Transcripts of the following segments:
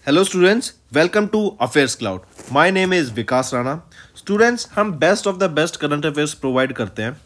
Hello students, welcome to affairs cloud. My name is Vikas Rana. Students, हम best of the best current affairs provide करते हैं।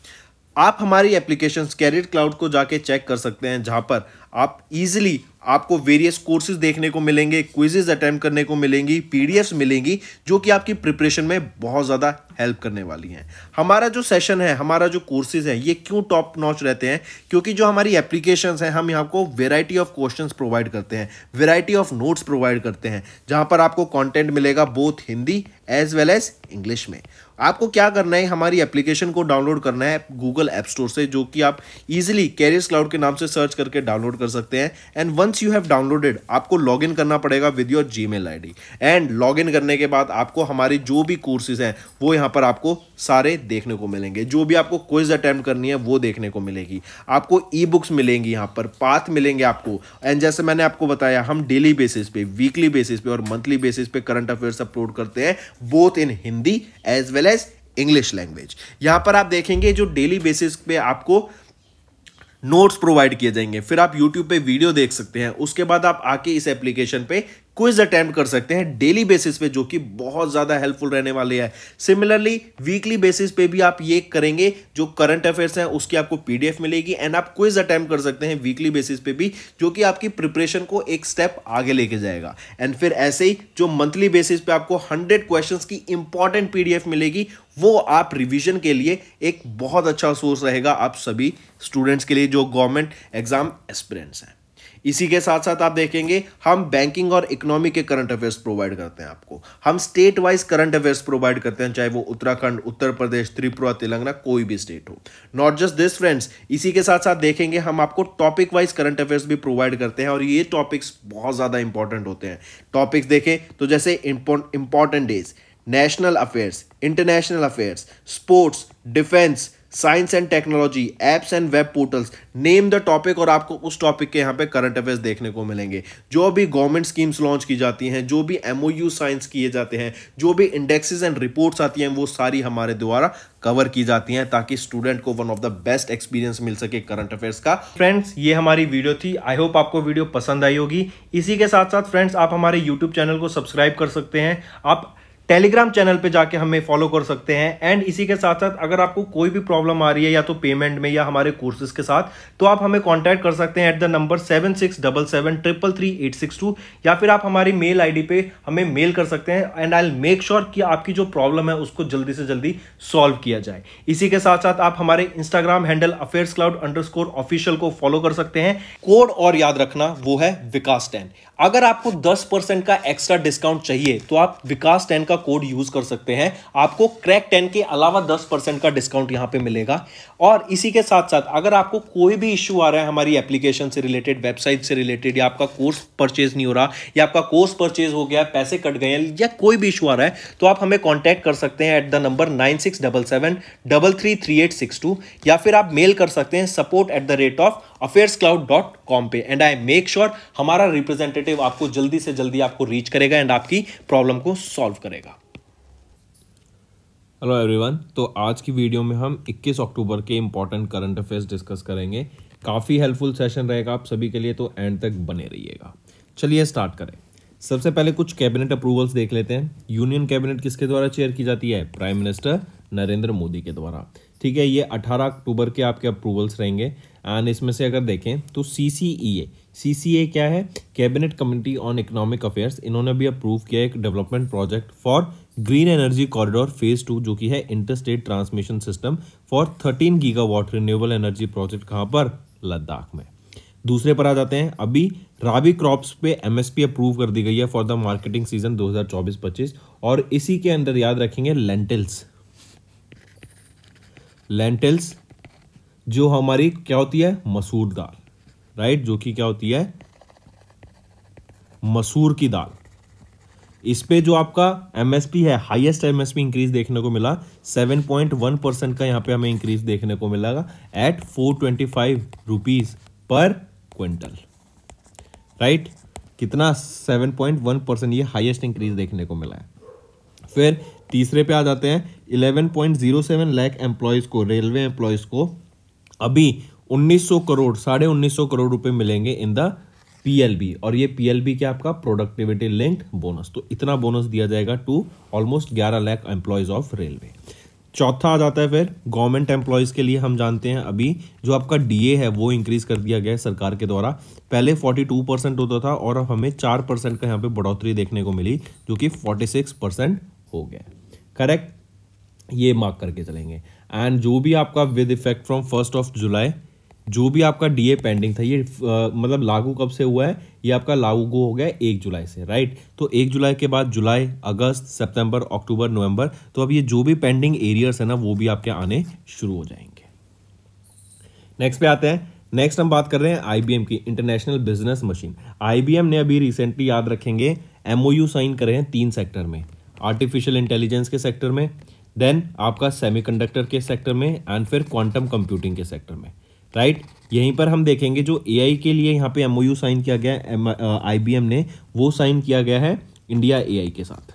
आप हमारी applications career cloud को जाके चेक कर सकते हैं, जहां पर आप इजीली आपको वेरियस कोर्सेज देखने को मिलेंगे, क्विजेज अटेम्प्ट करने को मिलेंगी, पीडीएफ्स मिलेंगी जो कि आपकी प्रिपरेशन में बहुत ज़्यादा हेल्प करने वाली हैं। हमारा जो सेशन है, हमारा जो कोर्सेज है, ये क्यों टॉप नॉच रहते हैं? क्योंकि जो हमारी एप्लीकेशंस हैं, हम यहाँ को वेराइटी ऑफ क्वेश्चंस प्रोवाइड करते हैं, वेराइटी ऑफ नोट्स प्रोवाइड करते हैं, जहाँ पर आपको कंटेंट मिलेगा both Hindi as well as English में। आपको क्या करना है, हमारी एप्लीकेशन को डाउनलोड करना है गूगल ऐप स्टोर से, जो कि आप इजीली कैरियर्स क्लाउड के नाम से सर्च करके डाउनलोड कर सकते हैं। And once you have downloaded, आपको लॉगिन करना पड़ेगा with your Gmail ID. And login करने के बाद आपको हमारी जो भी कोर्सेज हैं वो यहाँ पर आपको सारे देखने को मिलेंगे। जो भी आपको क्विज अटेम्प्ट करनी है वो देखने को मिलेगी। आपको ई बुक्स मिलेंगी, यहाँ पर पाथ मिलेंगे आपको। एंड जैसे मैंने आपको बताया, हम डेली बेसिस पे, वीकली बेसिस पे और मंथली बेसिस पे करंट अफेयर्स अपलोड करते हैं, both in Hindi as well as English language. यहां पर आप देखेंगे जो डेली बेसिस पे आपको नोट्स प्रोवाइड किए जाएंगे, फिर आप YouTube पे वीडियो देख सकते हैं, उसके बाद आप आके इस एप्लीकेशन पे क्विज अटेम्प्ट कर सकते हैं डेली बेसिस पे, जो कि बहुत ज्यादा हेल्पफुल रहने वाले हैं। सिमिलरली वीकली बेसिस पे भी आप ये करेंगे, जो करंट अफेयर्स हैं उसकी आपको पीडीएफ मिलेगी एंड आप क्विज अटेम्प्ट कर सकते हैं वीकली बेसिस पे भी, जो कि आपकी प्रिपरेशन को एक स्टेप आगे लेके जाएगा। एंड फिर ऐसे ही जो मंथली बेसिस पे आपको 100 क्वेश्चंस की इंपॉर्टेंट पीडीएफ मिलेगी, वो आप रिवीजन के लिए एक बहुत अच्छा सोर्स रहेगा आप सभी स्टूडेंट्स के लिए जो गवर्नमेंट एग्जाम एस्पिरेंट्स हैं। इसी के साथ साथ आप देखेंगे हम बैंकिंग और इकोनॉमी के करंट अफेयर्स प्रोवाइड करते हैं आपको। हम state wise current affairs provide करते हैं, चाहे वो उत्तराखंड, उत्तर प्रदेश, त्रिपुरा, तेलंगाना, कोई भी स्टेट हो। नॉट जस्ट दिस फ्रेंड्स, इसी के साथ साथ देखेंगे हम आपको टॉपिक वाइज करंट अफेयर्स भी प्रोवाइड करते हैं, और ये टॉपिक्स बहुत ज़्यादा इंपॉर्टेंट होते हैं। टॉपिक्स देखें तो जैसे important days, national affairs, international affairs, sports, defence, science and technology, apps and web portals, name the topic, और आपको उस टॉपिक के यहाँ पे करंट अफेयर्स देखने को मिलेंगे। जो भी गवर्नमेंट स्कीम्स लॉन्च की जाती हैं, जो भी एमओयू साइंस किए जाते हैं, जो भी इंडेक्सेस एंड रिपोर्ट्स आती हैं, वो सारी हमारे द्वारा कवर की जाती हैं, ताकि स्टूडेंट को one of the best experience मिल सके करंट अफेयर्स का। फ्रेंड्स, ये हमारी वीडियो थी। आई होप आपको वीडियो पसंद आई होगी। इसी के साथ साथ फ्रेंड्स, आप हमारे यूट्यूब चैनल को सब्सक्राइब कर सकते हैं, आप टेलीग्राम चैनल पे जाके हमें फॉलो कर सकते हैं। एंड इसी के साथ साथ अगर आपको कोई भी प्रॉब्लम आ रही है, या तो पेमेंट में या हमारे कोर्सेज के साथ, तो आप हमें कांटेक्ट कर सकते हैं एट द नंबर 7677333862, या फिर आप हमारी मेल आईडी पे हमें मेल कर सकते हैं। And I will make sure कि आपकी जो प्रॉब्लम है उसको जल्दी से जल्दी सॉल्व किया जाए। इसी के साथ साथ आप हमारे इंस्टाग्राम हैंडल affairscloud_official को फॉलो कर सकते हैं। कोड और याद रखना, वो है विकास10। अगर आपको 10% का एक्स्ट्रा डिस्काउंट चाहिए तो आप विकास10 का कोड यूज कर सकते हैं। आपको क्रैक 10 के अलावा 10% का डिस्काउंट यहां पे मिलेगा। और इसी के साथ साथ अगर आपको कोई भी इश्यू आ रहा है हमारी एप्लीकेशन से रिलेटेड, वेबसाइट से रिलेटेड, या आपका कोर्स परचेज नहीं हो रहा, या आपका कोर्स परचेज हो गया, पैसे कट गए हैं, या कोई भी इश्यू आ रहा है, तो आप हमें कॉन्टैक्ट कर सकते हैं एट द नंबर 9677333862, या फिर आप मेल कर सकते हैं support@affairscloud.com पे। एंड आई मेक श्योर हमारा रिप्रेजेंटेटिव आपको जल्दी से जल्दी आपको रीच करेगा एंड आपकी प्रॉब्लम को सॉल्व करेगा। हेलो एवरीवन, तो आज की वीडियो में हम 21 अक्टूबर के इंपॉर्टेंट करंट अफेयर्स डिस्कस करेंगे। काफ़ी हेल्पफुल सेशन रहेगा आप सभी के लिए, तो एंड तक बने रहिएगा। चलिए स्टार्ट करें। सबसे पहले कुछ कैबिनेट अप्रूवल्स देख लेते हैं। यूनियन कैबिनेट किसके द्वारा चेयर की जाती है? प्राइम मिनिस्टर नरेंद्र मोदी के द्वारा। ठीक है, ये 18 अक्टूबर के आपके अप्रूवल्स रहेंगे। एंड इसमें से अगर देखें तो CCA क्या है? Cabinet committee on economic affairs. इन्होंने भी अप्रूव किया एक development project for green energy corridor phase 2, जो कि है interstate transmission system for 13 gigawatt renewable energy project. कहाँ पर? लद्दाख में। दूसरे पर आ जाते हैं। अभी राबी क्रॉप्स पे MSP अप्रूव कर दी गई है फॉर द मार्केटिंग सीजन 2024-25, और इसी के अंदर याद रखेंगे लेंटिल्स जो हमारी क्या होती है? मसूर दाल, राइट, जो कि क्या होती है? मसूर की दाल। इस पे जो आपका MSP है, हाईएस्ट MSP इंक्रीज देखने को मिला, 7.1% का यहाँ पे हमें इंक्रीज देखने को मिलेगा at 425 rupees per quintal, right. कितना? 7.1%, ये हाईएस्ट इंक्रीज देखने को मिला है। फिर तीसरे पे आ जाते हैं। 11.07 लाख एम्प्लॉयज को, रेलवे एम्प्लॉयज को अभी 1900 करोड़, 1950 करोड़ रुपए मिलेंगे इन द PLB, और ये PLB क्या आपका प्रोडक्टिविटी लिंक्ड बोनस, तो इतना बोनस दिया जाएगा to almost 11 lakh employees of railway. चौथा आ जाता है फिर गवर्नमेंट एम्प्लॉयज़ के लिए। हम जानते हैं अभी जो आपका DA है वो इंक्रीज कर दिया गया है सरकार के द्वारा। पहले 42% होता था और अब हमें 4% का यहाँ पे बढ़ोतरी देखने को मिली, जो कि 46% हो गया। करेक्ट, ये मार्क करके चलेंगे। एंड जो भी आपका विद इफेक्ट फ्रॉम 1 जुलाई जो भी आपका DA पेंडिंग था, ये मतलब लागू कब से हुआ है, ये आपका लागू हो गया 1 जुलाई से, राइट। तो 1 जुलाई के बाद जुलाई, अगस्त, सितंबर, अक्टूबर, नवंबर, तो अब ये जो भी पेंडिंग एरियर्स है ना वो भी आपके आने शुरू हो जाएंगे। नेक्स्ट पे आते हैं। नेक्स्ट हम बात कर रहे हैं IBM की, इंटरनेशनल बिजनेस मशीन। IBM ने अभी रिसेंटली, याद रखेंगे, MOU साइन करे हैं 3 सेक्टर में, आर्टिफिशियल इंटेलिजेंस के सेक्टर में, देन आपका सेमीकंडक्टर के सेक्टर में, एंड फिर क्वांटम कंप्यूटिंग के सेक्टर में, राइट। यहीं पर हम देखेंगे जो AI के लिए यहाँ पे MOU साइन किया गया है IBM ने, वो साइन किया गया है इंडिया AI के साथ,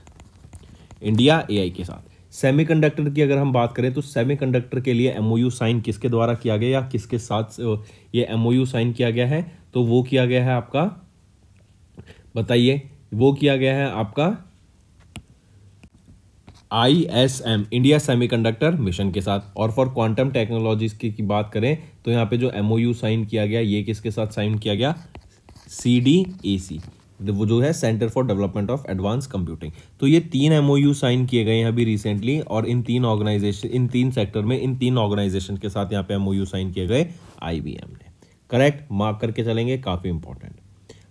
इंडिया AI के साथ। सेमीकंडक्टर की अगर हम बात करें तो सेमीकंडक्टर के लिए MOU साइन किसके द्वारा किया गया या किसके साथ ये MOU साइन किया गया है, तो वो किया गया है आपका, बताइए, वो किया गया है आपका ISM, इंडिया सेमीकंडक्टर मिशन के साथ। और फॉर क्वांटम टेक्नोलॉजीज की बात करें तो यहाँ पे जो MOU साइन किया गया, ये किसके साथ साइन किया गया, CDAC, वो जो है centre for development of advance computing. तो ये 3 MOU साइन किए गए हैं अभी रिसेंटली, और इन 3 ऑर्गेनाइजेशन, इन 3 सेक्टर में, इन 3 ऑर्गेनाइजेशन के साथ यहाँ पे MOU साइन किए गए IBM ने। करेक्ट, मार्क करके चलेंगे, काफी इंपॉर्टेंट।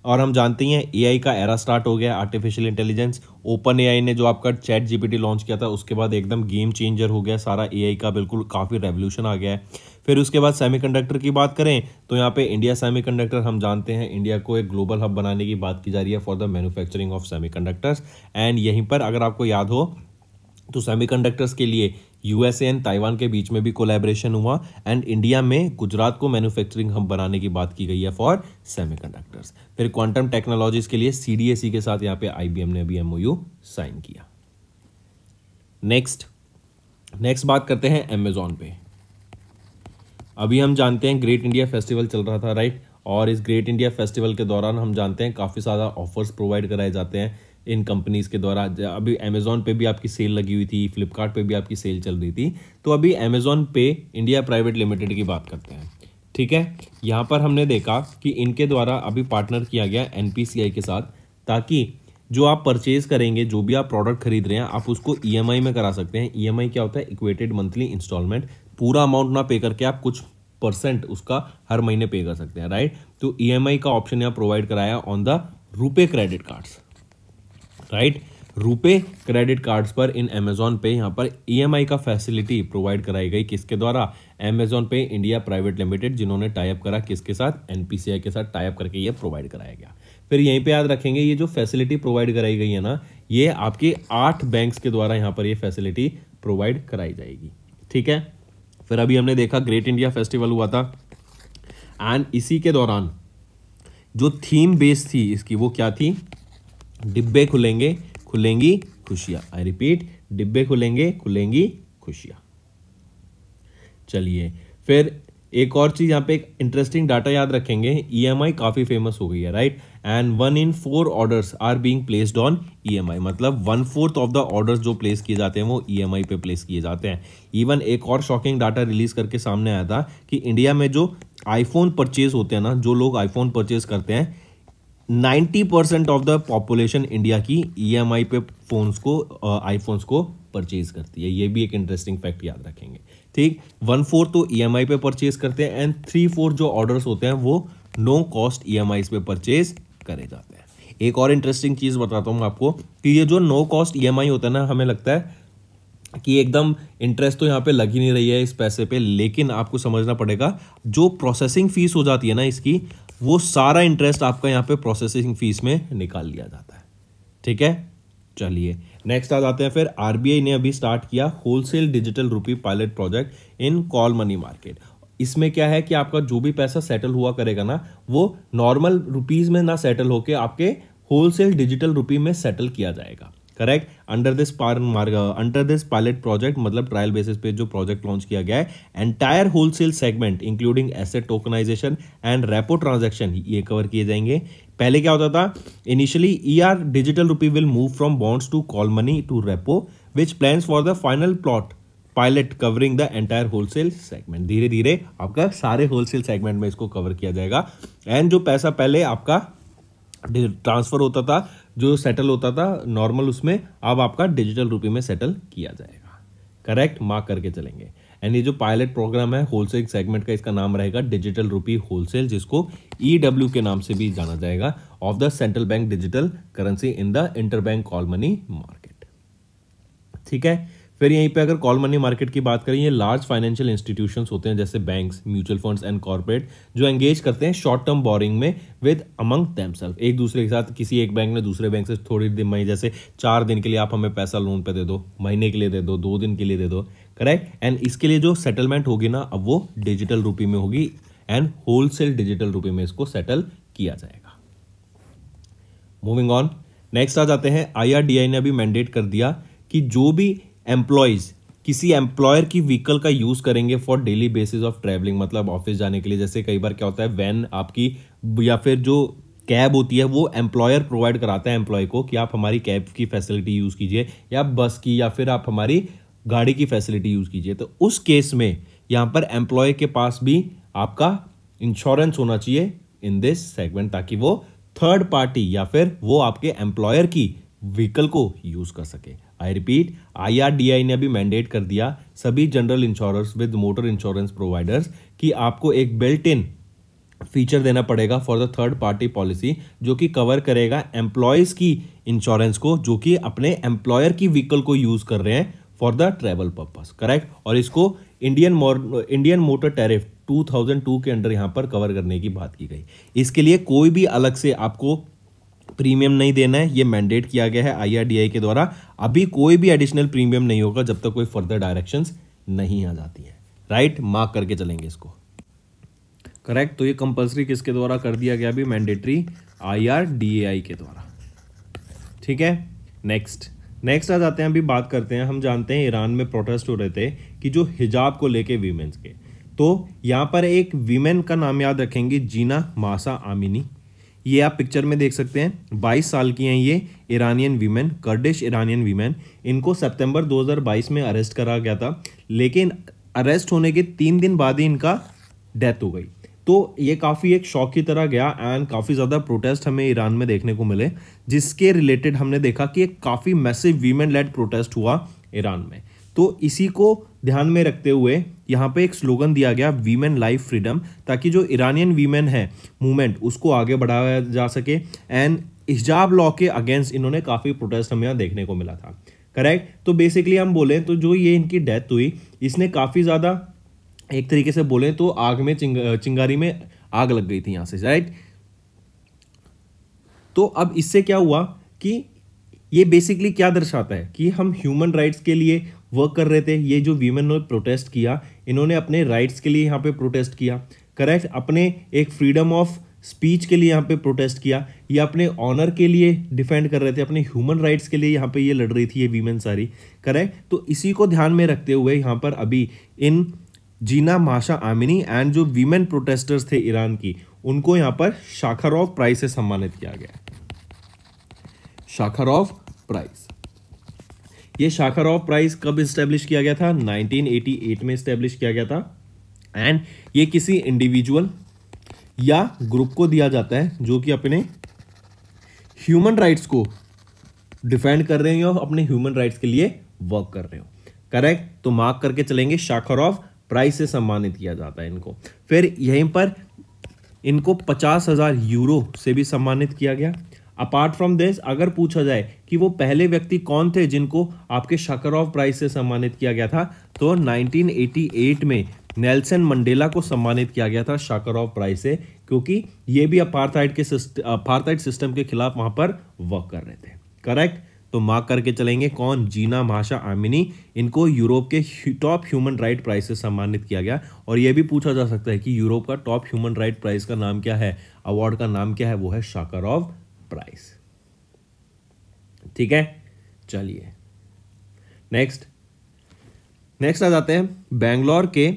और हम जानते हैं AI का एरा स्टार्ट हो गया, आर्टिफिशियल इंटेलिजेंस। OpenAI ने जो आपका ChatGPT लॉन्च किया था, उसके बाद एकदम गेम चेंजर हो गया सारा AI का, बिल्कुल काफ़ी रेवोल्यूशन आ गया है। फिर उसके बाद सेमीकंडक्टर की बात करें तो यहाँ पे इंडिया सेमीकंडक्टर, हम जानते हैं इंडिया को एक ग्लोबल हब बनाने की बात की जा रही है for the manufacturing of semiconductors. And यहीं पर अगर आपको याद हो तो सेमीकंडक्टर्स के लिए USA एंड ताइवान के बीच में भी कोलैबोरेशन हुआ, एंड इंडिया में गुजरात को मैन्युफैक्चरिंग हब बनाने की बात की गई है फॉर सेमीकंडक्टर्स। फिर क्वांटम टेक्नोलॉजीज के लिए CDAC के साथ यहाँ पे IBM ने भी MOU साइन किया। नेक्स्ट बात करते हैं अमेजॉन पे। अभी हम जानते हैं ग्रेट इंडिया फेस्टिवल चल रहा था, राइट, और इस ग्रेट इंडिया फेस्टिवल के दौरान हम जानते हैं काफ़ी ज़्यादा ऑफर्स प्रोवाइड कराए जाते हैं इन कंपनीज़ के द्वारा। अभी अमेजॉन पे भी आपकी सेल लगी हुई थी, फ्लिपकार्ट पे भी आपकी सेल चल रही थी। तो अभी अमेजॉन पे इंडिया प्राइवेट लिमिटेड की बात करते हैं, ठीक है। यहाँ पर हमने देखा कि इनके द्वारा अभी पार्टनर किया गया NPCI के साथ, ताकि जो आप परचेज करेंगे, जो भी आप प्रोडक्ट खरीद रहे हैं, आप उसको EMI में करा सकते हैं। EMI क्या होता है, इक्वेटेड मंथली इंस्टॉलमेंट। पूरा अमाउंट ना पे करके आप कुछ % उसका हर महीने पे कर सकते हैं, राइट। तो EMI का ऑप्शन यहाँ प्रोवाइड कराया on the RuPay credit cards, right. RuPay credit cards पर इन अमेजॉन पे यहाँ पर EMI का फैसिलिटी प्रोवाइड कराई गई, किसके द्वारा, अमेजॉन पे इंडिया प्राइवेट लिमिटेड, जिन्होंने टाइप करा किसके साथ, NPCI के साथ टाइप करके ये प्रोवाइड कराया गया। फिर यहीं पे याद रखेंगे ये जो फैसिलिटी प्रोवाइड कराई गई है ना, ये आपके 8 बैंक्स के द्वारा यहाँ पर ये फैसिलिटी प्रोवाइड कराई जाएगी, ठीक है। फिर अभी हमने देखा ग्रेट इंडिया फेस्टिवल हुआ था, एंड इसी के दौरान जो थीम बेस थी इसकी, वो क्या थी, डिब्बे खुलेंगे खुलेंगी खुशियां। आई रिपीट, डिब्बे खुलेंगे खुलेंगी खुशियां। चलिए, फिर एक और चीज यहाँ पे एक इंटरेस्टिंग डाटा याद रखेंगे, EMI काफी फेमस हो गई है, right, and 1 in 4 orders are being placed on EMI, मतलब 1/4 ऑफ द ऑर्डर्स जो प्लेस किए जाते हैं वो EMI पे प्लेस किए जाते हैं। इवन एक और शॉकिंग डाटा रिलीज करके सामने आया था कि इंडिया में जो आईफोन परचेज होते हैं ना, जो लोग आईफोन परचेज करते हैं, 90% ऑफ द पॉपुलेशन इंडिया की EMI पे फोन्स को, आईफोन्स को परचेज करती है। ये भी एक इंटरेस्टिंग फैक्ट याद रखेंगे, ठीक। 1/4 तो EMI पे परचेज करते हैं, एंड 3/4 जो ऑर्डर्स होते हैं वो नो कॉस्ट EMI पे परचेज करे जाते हैं। एक और इंटरेस्टिंग चीज बताता हूँ आपको कि ये जो नो कॉस्ट EMI होता है ना, हमें लगता है कि एकदम इंटरेस्ट तो यहाँ पे लग ही नहीं रही है इस पैसे पे, लेकिन आपको समझना पड़ेगा जो प्रोसेसिंग फीस हो जाती है ना इसकी, वो सारा इंटरेस्ट आपका यहाँ पे प्रोसेसिंग फीस में निकाल लिया जाता है, ठीक है। चलिए, नेक्स्ट आ जाते हैं। फिर RBI ने अभी स्टार्ट किया wholesale digital rupee pilot project in call money market. इसमें क्या है कि आपका जो भी पैसा सेटल हुआ करेगा ना, वो नॉर्मल रुपीज में ना सेटल होके आपके होलसेल डिजिटल रुपी में सेटल किया जाएगा। Correct. Under this pilot project मतलब ट्रायल बेसिस पे जो प्रोजेक्ट लॉन्च किया गया है, entire wholesale segment including asset tokenization and repo transaction ये कवर किए जाएंगे। पहले क्या होता था, initially e R digital rupee will move from bonds to call money to repo which plans for the final plot pilot covering the entire wholesale segment. धीरे धीरे आपका सारे होलसेल सेगमेंट में इसको कवर किया जाएगा। एंड जो पैसा पहले आपका ट्रांसफर होता था, जो सेटल होता था नॉर्मल, उसमें अब आपका डिजिटल रुपी में सेटल किया जाएगा। करेक्ट, मार्क करके चलेंगे। एंड ये जो पायलट प्रोग्राम है होलसेल सेगमेंट का, इसका नाम रहेगा डिजिटल रुपी होलसेल, जिसको ईडब्ल्यू के नाम से भी जाना जाएगा, of the central bank digital currency in the interbank call money market. ठीक है। फिर यहीं पे अगर कॉल मनी मार्केट की बात करें, ये लार्ज फाइनेंशियल इंस्टीट्यूशंस होते हैं जैसे banks, mutual funds and corporate, जो एंगेज करते हैं शॉर्ट टर्म बोरिंग में विद अमंग देमसेल्फ, एक दूसरे के साथ। किसी एक बैंक ने दूसरे बैंक से थोड़ी दिन महीने, जैसे 4 दिन के लिए आप हमें पैसा लोन पे दे दो, महीने के लिए दे दो, 2 दिन के लिए दे दो। करेक्ट। एंड इसके लिए जो सेटलमेंट होगी ना, अब वो डिजिटल रुपी में होगी एंड होलसेल डिजिटल रुपी में इसको सेटल किया जाएगा। मूविंग ऑन, नेक्स्ट आ जाते हैं। IRDAI ने अभी मैंडेट कर दिया कि जो भी एम्प्लॉयज किसी एम्प्लॉयर की व्हीकल का यूज करेंगे for daily basis of travelling, मतलब ऑफिस जाने के लिए, जैसे कई बार क्या होता है वैन आपकी या फिर जो कैब होती है वो एम्प्लॉयर प्रोवाइड कराता है एम्प्लॉय को कि आप हमारी कैब की फैसिलिटी यूज कीजिए, या बस की, या फिर आप हमारी गाड़ी की फैसिलिटी यूज कीजिए। तो उस केस में यहां पर एम्प्लॉय के पास भी आपका इंश्योरेंस होना चाहिए इन दिस सेगमेंट, ताकि वो थर्ड पार्टी या फिर वो आपके एम्प्लॉयर की व्हीकल को यूज कर सके। आई रिपीट, IRDAI ने अभी मैंडेट कर दिया सभी general insurers with motor insurance providers कि आपको एक बिल्ट इन फीचर देना पड़ेगा for the third party policy, जो कि कवर करेगा एम्प्लॉयज की इंश्योरेंस को जो कि अपने एम्प्लॉयर की व्हीकल को यूज कर रहे हैं for the travel purpose. Correct. और इसको इंडियन मोटर टैरिफ 2002 के अंडर यहां पर कवर करने की बात की गई। इसके लिए कोई भी अलग से आपको प्रीमियम नहीं देना है, ये मैंडेट किया गया है IRDAI के द्वारा। अभी कोई भी एडिशनल प्रीमियम नहीं होगा जब तक कोई फर्दर डायरेक्शंस नहीं आ जाती है। राइट, मार्क करके चलेंगे इसको। करेक्ट। तो ये कंपल्सरी किसके द्वारा कर दिया गया अभी, मैंडेटरी IRDAI के द्वारा। ठीक है। नेक्स्ट आ जाते हैं, अभी बात करते हैं। हम जानते हैं ईरान में प्रोटेस्ट हो रहे थे कि जो हिजाब को लेके वीमेंस के, तो यहां पर एक वीमेन का नाम याद रखेंगे, जीना मासा आमिनी। ये आप पिक्चर में देख सकते हैं, 22 साल की हैं ये ईरानियन वीमेन, कर्डिश ईरानियन वीमेन। इनको सितंबर 2022 में अरेस्ट करा गया था, लेकिन अरेस्ट होने के 3 दिन बाद ही इनका डेथ हो गई। तो ये काफ़ी एक शॉक की तरह गया एंड काफ़ी ज़्यादा प्रोटेस्ट हमें ईरान में देखने को मिले, जिसके रिलेटेड हमने देखा कि एक काफ़ी मैसिव वीमेन लेड प्रोटेस्ट हुआ ईरान में। तो इसी को ध्यान में रखते हुए यहाँ पे एक स्लोगन दिया गया, वीमेन लाइफ फ्रीडम, ताकि जो ईरानियन वीमेन है मूवमेंट उसको आगे बढ़ाया जा सके। एंड हिजाब लॉ के अगेंस्ट इन्होंने काफ़ी प्रोटेस्ट हमें यहाँ देखने को मिला था। करेक्ट। तो बेसिकली हम बोले तो जो ये इनकी डेथ हुई, इसने काफ़ी ज़्यादा एक तरीके से बोले तो आग में चिंगारी में आग लग गई थी यहाँ से। राइट। तो अब इससे क्या हुआ कि ये बेसिकली क्या दर्शाता है कि हम ह्यूमन राइट्स के लिए वर्क कर रहे थे। ये जो वीमेन ने प्रोटेस्ट किया, इन्होंने अपने राइट्स के लिए यहाँ पे प्रोटेस्ट किया। करेक्ट। अपने एक फ्रीडम ऑफ स्पीच के लिए यहाँ पे प्रोटेस्ट किया, ये अपने ऑनर के लिए डिफेंड कर रहे थे, अपने ह्यूमन राइट्स के लिए यहाँ पे ये लड़ रही थी ये वीमेन सारी। करेक्ट। तो इसी को ध्यान में रखते हुए यहाँ पर अभी इन जीना माशा आमिनी एंड जो वीमेन प्रोटेस्टर्स थे ईरान की, उनको यहाँ पर शाखारोव प्राइज से सम्मानित किया गया। शाखारोव प्राइज, ये शाखारोव प्राइज कब इस्टेब्लिश किया गया था? 1988 में इस्टेब्लिश किया गया था। एंड ये किसी इंडिविजुअल या ग्रुप को दिया जाता है जो कि अपने ह्यूमन राइट्स को डिफेंड कर रहे हो, अपने ह्यूमन राइट्स के लिए वर्क कर रहे हो। करेक्ट। तो मार्क करके चलेंगे, शाखारोव प्राइज से सम्मानित किया जाता है इनको। फिर यहीं पर इनको 50,000 यूरो से भी सम्मानित किया गया। अपार्ट फ्रॉम दिस, अगर पूछा जाए कि वो पहले व्यक्ति कौन थे जिनको आपके शाखारोव प्राइज से सम्मानित किया गया था, तो 1988 में नेल्सन मंडेला को सम्मानित किया गया था शाखारोव प्राइज से, क्योंकि ये भी अपार्थाइड सिस्टम के खिलाफ वहां पर वर्क कर रहे थे। करेक्ट। तो मार्क करके चलेंगे कौन? जीना माशा आमिनी। इनको यूरोप के टॉप ह्यूमन राइट प्राइज से सम्मानित किया गया। और यह भी पूछा जा सकता है कि यूरोप का टॉप ह्यूमन राइट प्राइज का नाम क्या है, अवार्ड का नाम क्या है? वो है शाखारोव प्राइज। ठीक है, चलिए नेक्स्ट आ जाते हैं। बैंगलोर के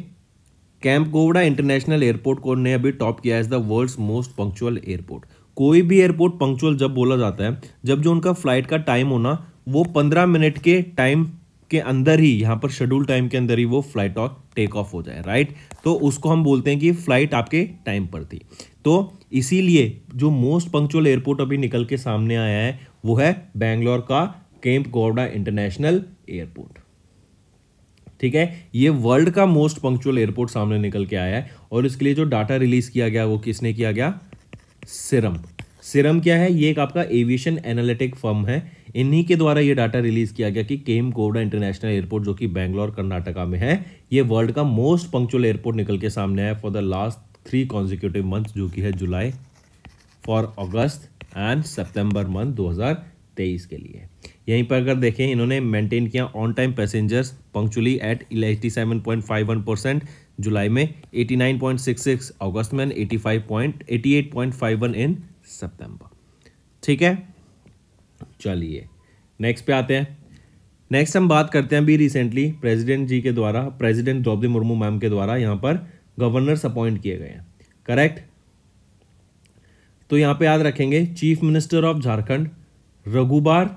कैंपगोवड़ा इंटरनेशनल एयरपोर्ट को ने अभी टॉप किया as the world's most punctual airport. कोई भी एयरपोर्ट पंक्चुअल जब बोला जाता है जब जो उनका फ्लाइट का टाइम हो ना वो 15 मिनट के टाइम के अंदर ही, यहाँ पर शेड्यूल टाइम के अंदर ही वो फ्लाइट ऑफ टेक ऑफ हो जाए, राइट। तो उसको हम बोलते हैं कि फ्लाइट आपके टाइम पर थी। तो इसीलिए जो मोस्ट पंक्चुअल एयरपोर्ट अभी निकल के सामने आया है वो है बैंगलोर का कैंपगोवड़ा इंटरनेशनल एयरपोर्ट। ठीक है, ये वर्ल्ड का मोस्ट पंक्चुअल एयरपोर्ट सामने निकल के आया है और इसके लिए जो डाटा रिलीज किया गया वो किसने किया गया? सिरम क्या है? ये एक आपका एविएशन एनालिटिक फर्म है, इन्हीं के द्वारा ये डाटा रिलीज किया गया कि कैंपगोवड़ा इंटरनेशनल एयरपोर्ट जो कि बैंगलोर कर्नाटका में है, ये वर्ल्ड का मोस्ट पंक्चुअल एयरपोर्ट निकल के सामने आया for the last 3 consecutive month, जो कि है जुलाई, फॉर अगस्त एंड सितंबर मंथ 2023 के लिए। यहीं पर अगर देखें इन्होंने मेंटेन किया on time passengers punctually at 87.51% जुलाई में, 89.66 अगस्त में, 88.51 इन सितंबर। ठीक है, चलिए नेक्स्ट पे आते हैं। नेक्स्ट हम बात करते हैं अभी रिसेंटली प्रेसिडेंट जी के द्वारा, प्रेसिडेंट द्रौपदी मुर्मू मैम के द्वारा यहाँ पर गवर्नर्स अपॉइंट किए गए हैं, करेक्ट। तो यहाँ पे याद रखेंगे चीफ मिनिस्टर ऑफ झारखंड रघुबार,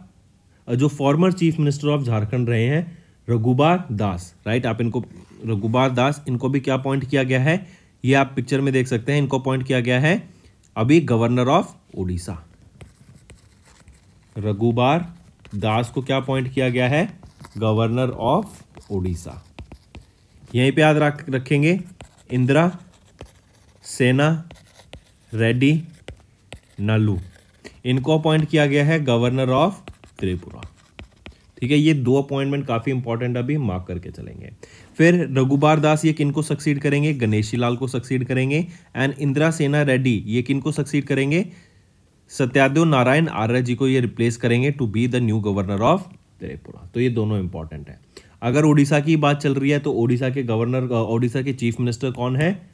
जो former chief minister of Jharkhand रहे हैं रघुबार दास, राइट। आप इनको रघुबार दास, इनको भी क्या अपॉइंट किया गया है, ये आप पिक्चर में देख सकते हैं, इनको अपॉइंट किया गया है अभी गवर्नर ऑफ ओडिशा। रघुबार दास को क्या अपॉइंट किया गया है? Governor of Odisha. यहीं पे याद रखेंगे इंदिरा सेना रेड्डी नल्लू, इनको अपॉइंट किया गया है गवर्नर ऑफ त्रिपुरा। ठीक है, ये 2 अपॉइंटमेंट काफी इंपॉर्टेंट, अभी मार्क करके चलेंगे। फिर रघुबार दास ये किनको सक्सीड करेंगे? गणेशी लाल को सक्सीड करेंगे। एंड इंदिरा सेना रेड्डी ये किनको सक्सीड करेंगे? सत्यादेव नारायण आर्य जी को ये रिप्लेस करेंगे to be the new governor of Tripura. तो ये दोनों इंपॉर्टेंट है। अगर ओडिशा की बात चल रही है तो ओडिशा के गवर्नर, ओडिशा के चीफ मिनिस्टर कौन है?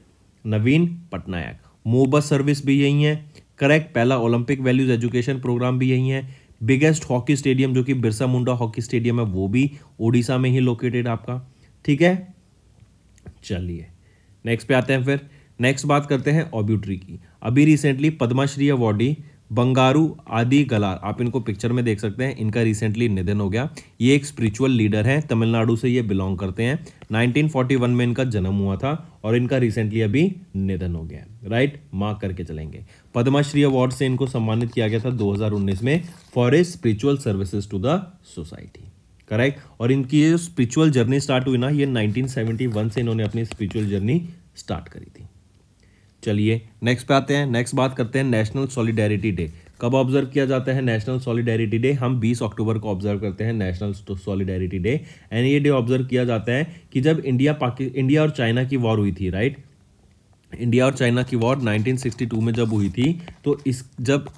नवीन पटनायक। मोबस सर्विस भी यही है, करेक्ट। पहला ओलंपिक वैल्यूज एजुकेशन प्रोग्राम भी यही है। बिगेस्ट हॉकी स्टेडियम जो कि बिरसा मुंडा हॉकी स्टेडियम है वो भी ओडिशा में ही लोकेटेड आपका। ठीक है, चलिए नेक्स्ट पे आते हैं। फिर नेक्स्ट बात करते हैं ऑब्यूट्री की। अभी रिसेंटली पद्मश्री अवॉर्डी बंगारू आदि गलार, आप इनको पिक्चर में देख सकते हैं, इनका रिसेंटली निधन हो गया। ये एक स्पिरिचुअल लीडर हैं, तमिलनाडु से ये बिलोंग करते हैं। 1941 में इनका जन्म हुआ था और इनका रिसेंटली अभी निधन हो गया, राइट। मार्क करके चलेंगे। पद्मश्री अवार्ड से इनको सम्मानित किया गया था 2019 में for a spiritual services to the society, correct. और इनकी ये स्पिरिचुअल जर्नी स्टार्ट हुई ना, ये 1971 से इन्होंने अपनी स्पिरिचुअल जर्नी स्टार्ट करी थी। चलिए नेक्स्ट पे आते हैं। नेक्स्ट बात करते हैं नेशनल सॉलिडेरिटी डे। कब ऑब्जर्व किया जाता है नेशनल सॉलिडेरिटी डे? हम 20 अक्टूबर को ऑब्जर्व करते हैं नेशनल सॉलिडेरिटी डे। एंड ये डे ऑब्जर्व किया जाता है कि जब इंडिया और चाइना की वॉर हुई थी, राइट। इंडिया और चाइना की वॉर 1962 में जब हुई थी, तो जब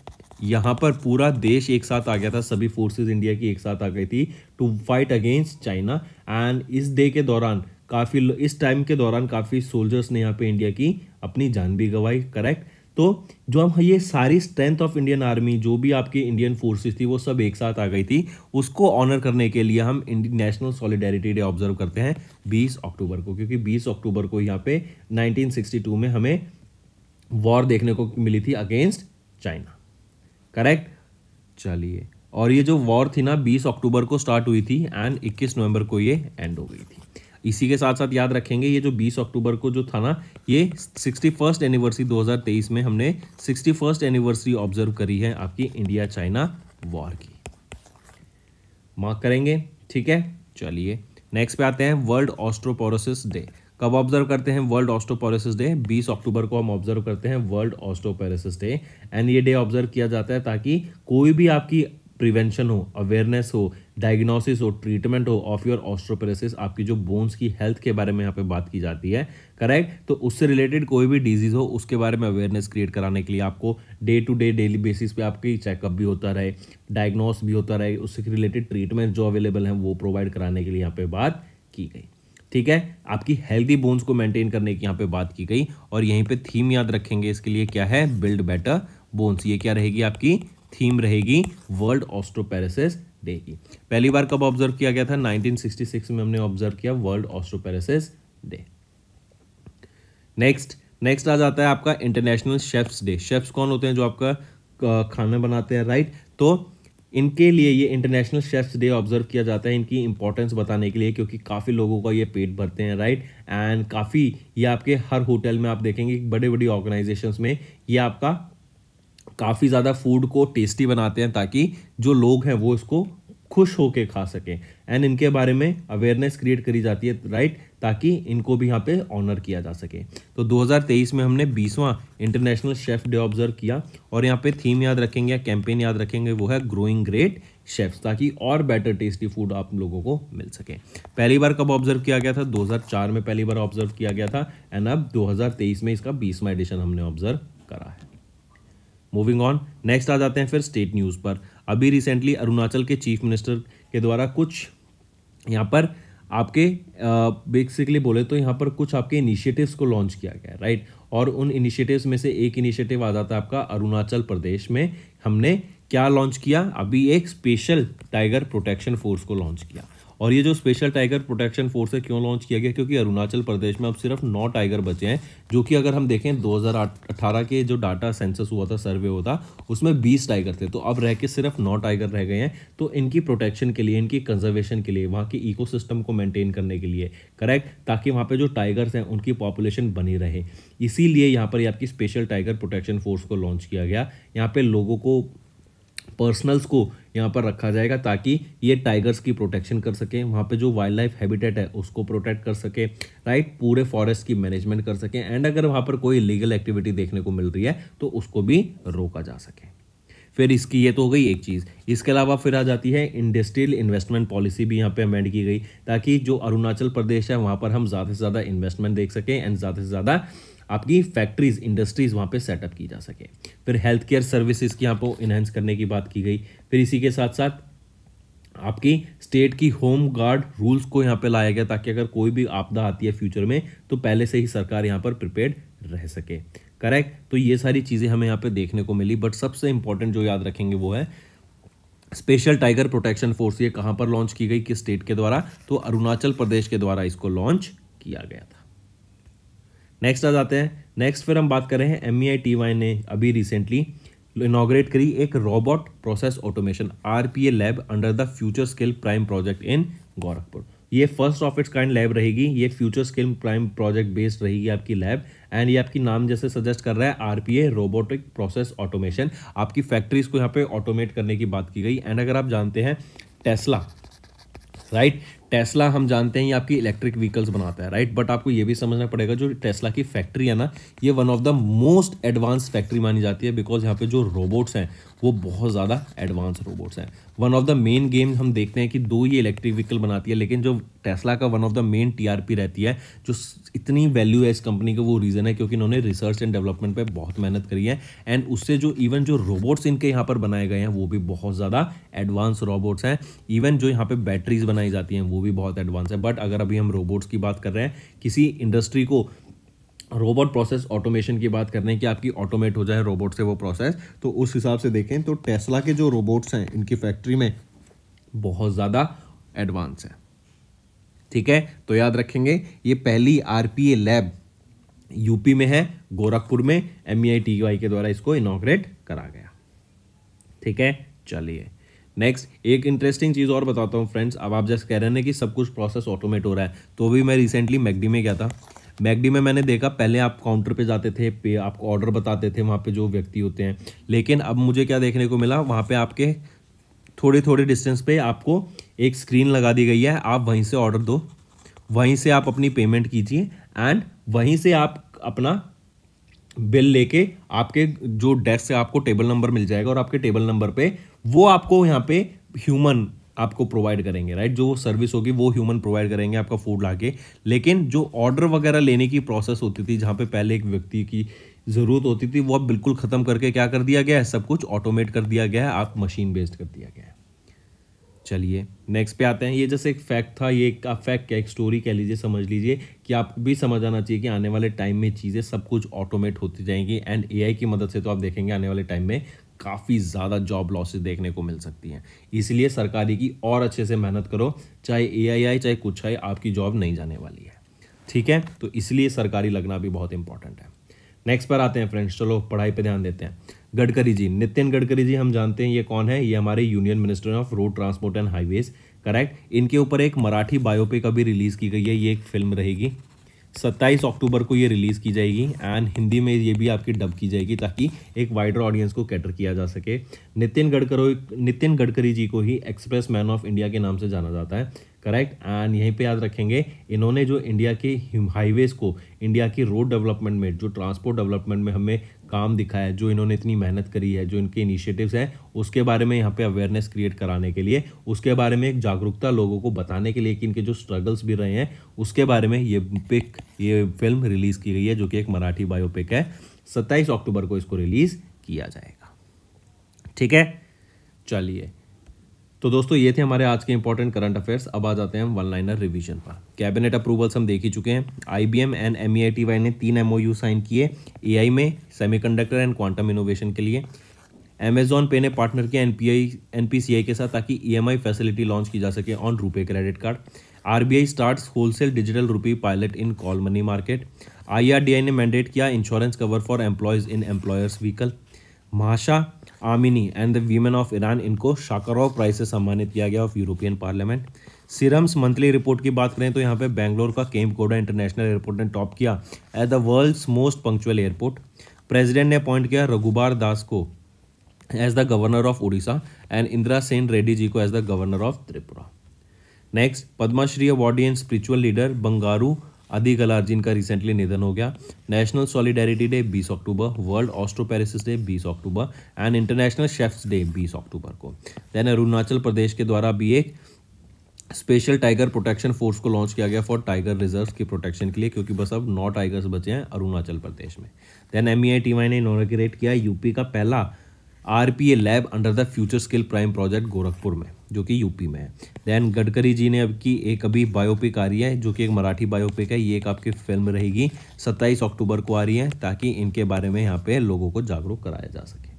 यहाँ पर पूरा देश एक साथ आ गया था, सभी फोर्सेस इंडिया की एक साथ आ गई थी to fight against China. And इस डे के दौरान इस टाइम के दौरान काफ़ी सोल्जर्स ने यहाँ पे इंडिया की अपनी जान भी गंवाई, करेक्ट। तो जो हम ये सारी स्ट्रेंथ ऑफ इंडियन आर्मी, जो भी आपकी इंडियन फोर्सेस थी, वो सब एक साथ आ गई थी। उसको ऑनर करने के लिए हम नेशनल सॉलिडेरिटी डे ऑब्जर्व करते हैं 20 अक्टूबर को, क्योंकि 20 अक्टूबर को यहाँ पे 1962 में हमें वॉर देखने को मिली थी अगेंस्ट चाइना, करेक्ट। चलिए, और ये जो वॉर थी ना 20 अक्टूबर को स्टार्ट हुई थी एंड 21 नवंबर को ये एंड हो गई थी। इसी के साथ साथ याद रखेंगे ये जो 20 अक्टूबर को जो था ना, ये 61st एनिवर्सरी 2023 में हमने 61st एनिवर्सरी ऑब्जर्व करी है आपकी इंडिया चाइना वॉर की, मार्क करेंगे। ठीक है, चलिए नेक्स्ट पे आते हैं वर्ल्ड ऑस्टियोपोरोसिस डे। कब ऑब्जर्व करते हैं वर्ल्ड ऑस्टियोपोरोसिस डे? 20 अक्टूबर को हम ऑब्जर्व करते हैं वर्ल्ड ऑस्टियोपोरोसिस डे। एंड ये डे ऑब्जर्व किया जाता है ताकि कोई भी आपकी प्रिवेंशन हो, अवेयरनेस हो, डायग्नोसिस हो, ट्रीटमेंट हो ऑफ योर ऑस्टियोपोरोसिस, आपकी जो बोन्स की हेल्थ के बारे में यहाँ पे बात की जाती है, करेक्ट। तो उससे रिलेटेड कोई भी डिजीज हो उसके बारे में अवेयरनेस क्रिएट कराने के लिए आपको day to day daily basis पे आपकी चेकअप भी होता रहे, डायग्नोस भी होता रहे, उससे रिलेटेड ट्रीटमेंट जो अवेलेबल हैं वो प्रोवाइड कराने के लिए यहाँ पे बात की गई। ठीक है, आपकी हेल्दी बोन्स को मेंटेन करने की यहाँ पे बात की गई। और यहीं पे थीम याद रखेंगे इसके लिए क्या है? Build better bones. ये क्या रहेगी आपकी थीम रहेगी वर्ल्ड ऑस्टियोपेरेसिस डे की। पहली बार कब ऑब्जर्व किया गया था? 1966 में हमने ऑब्जर्व किया वर्ल्ड ऑस्टियोपेरेसिस डे। नेक्स्ट आ जाता है आपका इंटरनेशनल शेफ्स डे। शेफ्स कौन होते हैं? जो आपका खाना बनाते हैं, राइट। तो इनके लिए ये इंटरनेशनल शेफ्स डे ऑब्जर्व किया जाता है इनकी इंपॉर्टेंस बताने के लिए, क्योंकि काफ़ी लोगों का ये पेट भरते हैं, राइट। एंड काफ़ी ये आपके हर होटल में आप देखेंगे बड़े बड़ी ऑर्गेनाइजेशंस में ये आपका काफ़ी ज़्यादा फूड को टेस्टी बनाते हैं ताकि जो लोग हैं वो इसको खुश होके खा सकें। एंड इनके बारे में अवेयरनेस क्रिएट करी जाती है, राइट, ताकि इनको भी यहाँ पे ऑनर किया जा सके। तो 2023 में हमने 20वां इंटरनेशनल शेफ डे ऑब्जर्व किया और यहाँ पे थीम याद रखेंगे या कैंपेन याद रखेंगे, वो है ग्रोइंग ग्रेट शेफ्स, ताकि और बेटर टेस्टी फूड आप लोगों को मिल सके। पहली बार कब ऑब्जर्व किया गया था? 2004 में पहली बार ऑब्जर्व किया गया था एंड अब 2023 में इसका 20वां एडिशन हमने ऑब्जर्व करा है। मूविंग ऑन, नेक्स्ट आ जाते हैं फिर स्टेट न्यूज़ पर। अभी रिसेंटली अरुणाचल के चीफ मिनिस्टर के द्वारा कुछ यहाँ पर आपके बेसिकली बोले तो यहाँ पर कुछ आपके इनिशिएटिव्स को लॉन्च किया गया है, राइट। और उन इनिशिएटिव्स में से एक इनिशिएटिव आ जाता है आपका अरुणाचल प्रदेश में हमने क्या लॉन्च किया? अभी एक स्पेशल टाइगर प्रोटेक्शन फोर्स को लॉन्च किया। और ये जो स्पेशल टाइगर प्रोटेक्शन फोर्स है क्यों लॉन्च किया गया? क्योंकि अरुणाचल प्रदेश में अब सिर्फ 9 टाइगर बचे हैं, जो कि अगर हम देखें 2018 के जो डाटा सेंसस हुआ था, सर्वे हुआ था, उसमें 20 टाइगर थे। तो अब रह के सिर्फ 9 टाइगर रह गए हैं। तो इनकी प्रोटेक्शन के लिए, इनकी कंजर्वेशन के लिए, वहाँ की इकोसिस्टम को मेंटेन करने के लिए, करेक्ट, ताकि वहाँ पे जो टाइगर्स हैं उनकी पॉपुलेशन बनी रहे, इसीलिए यहाँ पर आपकी स्पेशल टाइगर प्रोटेक्शन फोर्स को लॉन्च किया गया। यहाँ पे लोगों को, पर्सनल्स को यहाँ पर रखा जाएगा ताकि ये टाइगर्स की प्रोटेक्शन कर सकें, वहाँ पे जो वाइल्ड लाइफ हैबिटेट है उसको प्रोटेक्ट कर सके, राइट, पूरे फॉरेस्ट की मैनेजमेंट कर सकें। एंड अगर वहाँ पर कोई इलीगल एक्टिविटी देखने को मिल रही है तो उसको भी रोका जा सके। फिर इसकी ये तो हो गई एक चीज़। इसके अलावा फिर आ जाती है इंडस्ट्रियल इन्वेस्टमेंट पॉलिसी भी यहाँ पे अमेंड की गई, ताकि जो अरुणाचल प्रदेश है वहाँ पर हम ज़्यादा से ज़्यादा इन्वेस्टमेंट देख सकें एंड ज़्यादा से ज़्यादा आपकी फैक्ट्रीज, इंडस्ट्रीज वहाँ पे सेटअप की जा सके। फिर हेल्थ केयर सर्विसेज की यहाँ पर इन्हेंस करने की बात की गई। फिर इसी के साथ साथ आपकी स्टेट की होम गार्ड रूल्स को यहाँ पे लाया गया, ताकि अगर कोई भी आपदा आती है फ्यूचर में तो पहले से ही सरकार यहाँ पर प्रिपेयर्ड रह सके, करेक्ट। तो ये सारी चीज़ें हमें यहाँ पे देखने को मिली। बट सबसे इंपॉर्टेंट जो याद रखेंगे वो है स्पेशल टाइगर प्रोटेक्शन फोर्स। ये कहाँ पर लॉन्च की गई, किस स्टेट के द्वारा? तो अरुणाचल प्रदेश के द्वारा इसको लॉन्च किया गया था। नेक्स्ट आ जाते हैं। नेक्स्ट फिर हम बात कर रहे हैं MEITY ने अभी रिसेंटली इनॉग्रेट करी एक robot process automation RPA lab under the future skill prime project in Gorakhpur. ये first of its kind lab रहेगी। ये future skill prime project based रहेगी आपकी लैब। एंड ये आपकी नाम जैसे सजेस्ट कर रहा है RPA रोबोटिक प्रोसेस ऑटोमेशन। आपकी फैक्ट्रीज को यहाँ पे ऑटोमेट करने की बात की गई। एंड अगर आप जानते हैं टेस्ला, राइट, टेस्ला हम जानते हैं ये आपकी इलेक्ट्रिक व्हीकल्स बनाता है, राइट। बट आपको ये भी समझना पड़ेगा जो टेस्ला की फैक्ट्री है ना, ये one of the most advance factory मानी जाती है, बिकॉज यहाँ पे जो रोबोट्स हैं वो बहुत ज़्यादा एडवांस रोबोट्स हैं। One of the main game हम देखते हैं कि 2 ये इलेक्ट्रिक व्हीकल बनाती है, लेकिन जो टेस्ला का one of the main TRP रहती है, जो इतनी वैल्यू है इस कंपनी का, वो रीज़न है क्योंकि इन्होंने रिसर्च एंड डेवलपमेंट पे बहुत मेहनत करी है। एंड उससे जो इवन जो रोबोट्स इनके यहाँ पर बनाए गए हैं वो भी बहुत ज़्यादा एडवांस रोबोट्स हैं। इवन जो यहाँ पे बैटरीज बनाई जाती हैं वो भी बहुत एडवांस है। बट अगर अभी हम रोबोट्स की बात कर रहे हैं, किसी इंडस्ट्री को रोबोट प्रोसेस ऑटोमेशन की बात कर रहे हैं कि आपकी ऑटोमेट हो जाए रोबोट से वो प्रोसेस, तो उस हिसाब से देखें तो टेस्ला के जो रोबोट्स हैं इनकी फैक्ट्री में बहुत ज़्यादा एडवांस है, ठीक है। तो याद रखेंगे ये पहली RPA लैब यूपी में है, गोरखपुर में MEITY के द्वारा इसको इनॉग्रेट करा गया, ठीक है। चलिए नेक्स्ट एक इंटरेस्टिंग चीज़ और बताता हूँ फ्रेंड्स। अब आप जैसे कह रहे हैं कि सब कुछ प्रोसेस ऑटोमेट हो रहा है, तो भी मैं रिसेंटली मैकडी में गया था। मैकडी में मैंने देखा पहले आप काउंटर पे जाते थे, पे आपको ऑर्डर बताते थे वहाँ पे जो व्यक्ति होते हैं, लेकिन अब मुझे क्या देखने को मिला, वहाँ पे आपके थोड़े थोड़े डिस्टेंस पे आपको एक स्क्रीन लगा दी गई है। आप वहीं से ऑर्डर दो, वहीं से आप अपनी पेमेंट कीजिए एंड वहीं से आप अपना बिल लेके आपके जो डेस्क से आपको टेबल नंबर मिल जाएगा और आपके टेबल नंबर पे वो आपको यहाँ पे ह्यूमन आपको प्रोवाइड करेंगे, राइट। जो सर्विस होगी वो ह्यूमन प्रोवाइड करेंगे आपका फूड लाके। लेकिन जो ऑर्डर वगैरह लेने की प्रोसेस होती थी, जहाँ पे पहले एक व्यक्ति की ज़रूरत होती थी, वो अब बिल्कुल ख़त्म करके क्या कर दिया गया है, सब कुछ ऑटोमेट कर दिया गया है, आप मशीन बेस्ड कर दिया गया है। चलिए नेक्स्ट पे आते हैं। ये जैसे एक फैक्ट था, ये एक फैक्ट क्या, एक स्टोरी कह लीजिए, समझ लीजिए कि आप भी समझ आना चाहिए कि आने वाले टाइम में चीज़ें सब कुछ ऑटोमेट होती जाएंगी। एंड AI की मदद से तो आप देखेंगे आने वाले टाइम में काफ़ी ज़्यादा जॉब लॉसेस देखने को मिल सकती हैं। इसलिए सरकारी की और अच्छे से मेहनत करो, चाहे एआई आए चाहे कुछ आए, आपकी जॉब नहीं जाने वाली है। ठीक है, तो इसलिए सरकारी लगना भी बहुत इंपॉर्टेंट है। नेक्स्ट पर आते हैं फ्रेंड्स, चलो पढ़ाई पे ध्यान देते हैं। गडकरी जी, नितिन गडकरी जी, हम जानते हैं ये कौन है, ये हमारे union minister of road transport and highways. Correct. इनके ऊपर एक मराठी बायोपिक अभी रिलीज़ की गई है, ये एक फिल्म रहेगी। 27 अक्टूबर को ये रिलीज़ की जाएगी एंड हिंदी में ये भी आपकी डब की जाएगी ताकि एक वाइडर ऑडियंस को कैटर किया जा सके। नितिन गडकरी जी को ही एक्सप्रेस मैन ऑफ इंडिया के नाम से जाना जाता है। करेक्ट। एंड यहीं पे याद रखेंगे, इन्होंने जो इंडिया के हाईवेज़ को इंडिया की रोड डेवलपमेंट में, जो ट्रांसपोर्ट डेवलपमेंट में हमें काम दिखाया है, जो इन्होंने इतनी मेहनत करी है, जो इनके इनिशिएटिव्स हैं, उसके बारे में यहाँ पे अवेयरनेस क्रिएट कराने के लिए, उसके बारे में एक जागरूकता लोगों को बताने के लिए कि इनके जो स्ट्रगल्स भी रहे हैं उसके बारे में ये फिल्म रिलीज़ की गई है, जो कि एक मराठी बायोपिक है। 27 अक्टूबर को इसको रिलीज़ किया जाएगा। ठीक है, चलिए। तो दोस्तों ये थे हमारे आज के इंपॉर्टेंट करंट अफेयर्स। अब आ जाते हैं हम वन लाइनर रिवीजन पर। कैबिनेट अप्रूवल्स हम देख ही चुके हैं। IBM एंड MEITY ने 3 MOU साइन किए AI में, सेमीकंडक्टर एंड क्वांटम इनोवेशन के लिए। अमेजॉन पे ने पार्टनर किया NPCI के साथ ताकि EMI फैसिलिटी लॉन्च की जा सके on RuPay credit card. RBI starts wholesale digital rupee pilot in call money market. IRDAI ने मैंडेट किया insurance cover for employees in employers vehicle. Masha Amini and the women of Iran, इनको Sakharov prize से सम्मानित किया गया of European parliament. Cirium's monthly report की बात करें तो यहाँ पे बेंगलोर का केम्प-कोडा इंटरनेशनल एयरपोर्ट ने टॉप किया as the world's most punctual airport. President ने अपॉइंट किया रघुबार दास को as the governor of Orissa and Indira Sen Reddy ji को as the governor of Tripura. Next, Padma Shri awardee and spiritual leader Bangaru Adigalar जिनका रिसेंटली निधन हो गया। National solidarity day 20 October, world osteoporosis day 20 October and international chefs day 20 October को। Then Arunachal Pradesh के द्वारा भी एक स्पेशल टाइगर प्रोटेक्शन फोर्स को लॉन्च किया गया फॉर टाइगर रिजर्व की प्रोटेक्शन के लिए, क्योंकि बस अब 9 टाइगर्स बचे हैं अरुणाचल प्रदेश में। देन MEITY ने इनॉग्रेट किया यूपी का पहला RPA lab under the future skill prime project Gorakhpur में, जो कि यूपी में है। देन गडकरी जी ने अभी बायोपिक आ रही है, जो कि एक मराठी बायोपिक है। ये एक आपकी फिल्म रहेगी, 27 अक्टूबर को आ रही है, ताकि इनके बारे में यहाँ पे लोगों को जागरूक कराया जा सके।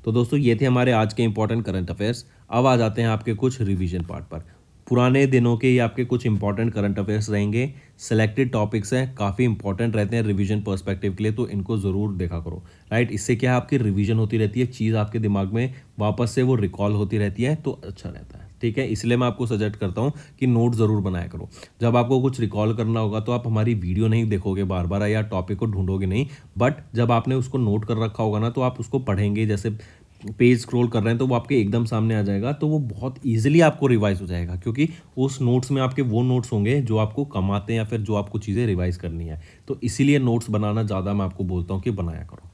तो दोस्तों ये थे हमारे आज के इंपॉर्टेंट करंट अफेयर्स। अब आ जाते हैं आपके कुछ रिवीजन पार्ट पर। पुराने दिनों के ये आपके कुछ इंपॉर्टेंट करंट अफेयर्स रहेंगे, सिलेक्टेड टॉपिक्स हैं, काफ़ी इंपॉर्टेंट रहते हैं रिवीजन पर्सपेक्टिव के लिए, तो इनको ज़रूर देखा करो। राइट, इससे क्या है, आपकी रिवीजन होती रहती है, चीज़ आपके दिमाग में वापस से वो रिकॉल होती रहती है, तो अच्छा रहता है। ठीक है, इसलिए मैं आपको सजेस्ट करता हूँ कि नोट ज़रूर बनाया करो। जब आपको कुछ रिकॉल करना होगा तो आप हमारी वीडियो नहीं देखोगे बार बार या टॉपिक को ढूंढोगे नहीं, बट जब आपने उसको नोट कर रखा होगा ना, तो आप उसको पढ़ेंगे, जैसे पेज स्क्रॉल कर रहे हैं तो वो आपके एकदम सामने आ जाएगा, तो वो बहुत ईजिली आपको रिवाइज हो जाएगा, क्योंकि उस नोट्स में आपके वो नोट्स होंगे जो आपको कम आते हैं या फिर जो आपको चीज़ें रिवाइज करनी है। तो इसीलिए नोट्स बनाना ज़्यादा मैं आपको बोलता हूँ कि बनाया करो।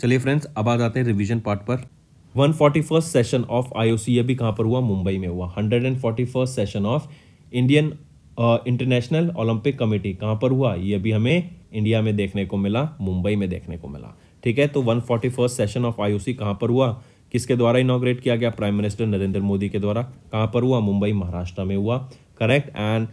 चलिए फ्रेंड्स, अब आ जाते हैं रिवीजन पार्ट पर। 141st सेशन ऑफ IOC ये भी कहाँ पर हुआ, मुंबई में हुआ। 141st session of Indian international Olympic committee कहाँ पर हुआ, ये भी हमें इंडिया में देखने को मिला, मुंबई में देखने को मिला। ठीक है, तो 141st सेशन ऑफ IOC कहाँ पर हुआ, किसके द्वारा इनॉग्रेट किया गया, प्राइम मिनिस्टर नरेंद्र मोदी के द्वारा। कहाँ पर हुआ, मुंबई महाराष्ट्र में हुआ। करेक्ट। एंड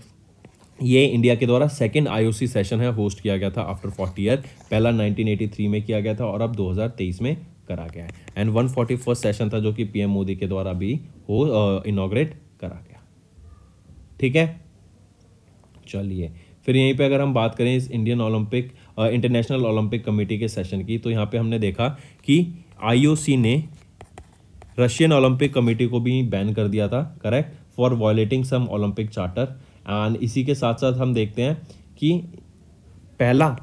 ये इंडिया के द्वारा सेकंड IOC सेशन है, होस्ट किया गया था आफ्टर 40 ईयर। पहला 1983 में किया गया था और अब 2023 में करा गया है। एंड 141st सेशन था जो कि PM मोदी के द्वारा भी इनॉग्रेट करा गया। ठीक है, चलिए फिर यहीं पे अगर हम बात करें इस इंटरनेशनल ओलंपिक कमेटी के सेशन की, तो यहाँ पे हमने देखा कि IOC ने रशियन ओलंपिक कमेटी को भी बैन कर दिया था। Correct, for violating some Olympic charter. And इसी के साथ साथ हम देखते हैं कि पहला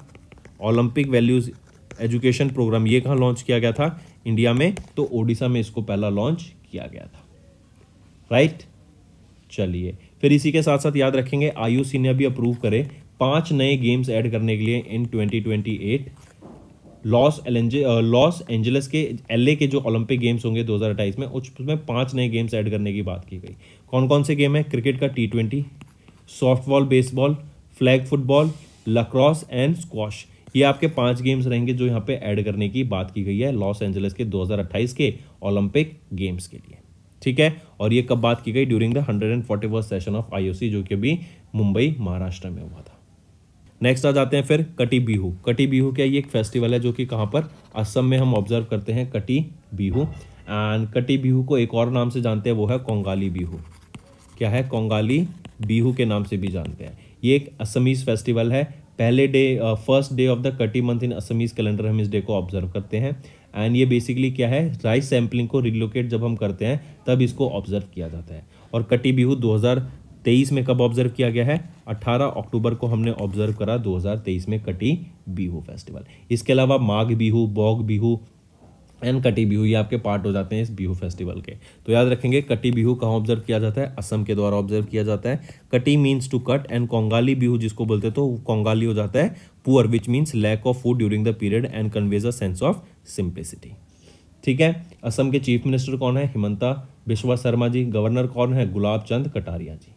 ओलंपिक वैल्यूज एजुकेशन प्रोग्राम ये कहाँ लॉन्च किया गया था, इंडिया में, तो ओडिशा में इसको पहला लॉन्च किया गया था। राइट, चलिए फिर इसी के साथ साथ याद रखेंगे IOC ने अभी अप्रूव करे 5 नए गेम्स ऐड करने के लिए इन 2028 लॉस एंजलिस के LA के जो ओलंपिक गेम्स होंगे 2028 में, उसमें 5 नए गेम्स ऐड करने की बात की गई। कौन कौन से गेम है, क्रिकेट का T20, softball, baseball, flag football, lacrosse and squash. ये आपके 5 गेम्स रहेंगे जो यहाँ पे ऐड करने की बात की गई है लॉस एंजलिस के 2028 के ओलंपिक गेम्स के लिए। ठीक है, और ये कब बात की गई, during the 141st session of IOC, जो कि अभी मुंबई महाराष्ट्र में हुआ था। नेक्स्ट आ जाते हैं फिर कटी बिहू। कटी बिहू क्या, ये एक फेस्टिवल है जो कि कहाँ पर, असम में हम ऑब्जर्व करते हैं कटी बिहू। एंड कटी बिहू को एक और नाम से जानते हैं, वो है कोंगाली बिहू। क्या है, कोंगाली बिहू के नाम से भी जानते हैं। ये एक असमीज फेस्टिवल है। पहले day, first day of the कटी मंथ इन असमीज कैलेंडर हम इस डे को ऑब्जर्व करते हैं। एंड ये बेसिकली क्या है, राइस सैम्पलिंग को रिलोकेट जब हम करते हैं तब इसको ऑब्जर्व किया जाता है। और कटी बिहू 2023 में कब ऑब्जर्व किया गया है, 18 अक्टूबर को हमने ऑब्जर्व करा 2023 में कटी बिहू फेस्टिवल। इसके अलावा माघ बिहू, बौग बिहू एंड कटी बिहू, ये आपके पार्ट हो जाते हैं इस बिहू फेस्टिवल के। तो याद रखेंगे कटी बिहू कहाँ ऑब्जर्व किया जाता है, असम के द्वारा ऑब्जर्व किया जाता है। Kati means to cut and Kongali Bihu जिसको बोलते हैं तो कोंगाली हो जाता है poor, which means lack of food during the period and conveys a sense of simplicity. ठीक है, असम के चीफ मिनिस्टर कौन है, हिमंता बिश्वा शर्मा जी। गवर्नर कौन है, गुलाब चंद कटारिया जी।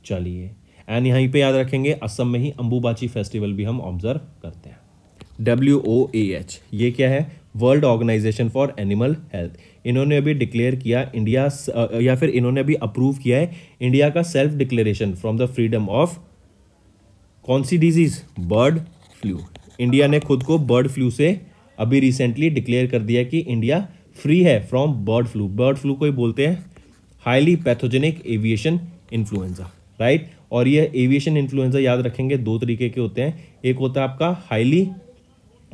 चलिए, एंड यहीं पे याद रखेंगे असम में ही अंबुबाची फेस्टिवल भी हम ऑब्जर्व करते हैं। WOAH ये क्या है, world organisation for animal health. इन्होंने अभी डिक्लेयर किया इंडिया, या फिर इन्होंने अभी अप्रूव किया है इंडिया का self declaration from the freedom of कौन सी डिजीज, बर्ड फ्लू। इंडिया ने खुद को बर्ड फ्लू से अभी रिसेंटली डिक्लेयर कर दिया कि इंडिया फ्री है from bird flu. Bird flu को ही बोलते हैं highly pathogenic aviation influenza, right. और ये एविएशन इन्फ्लुएंजा याद रखेंगे दो तरीके के होते हैं, एक होता है आपका हाईली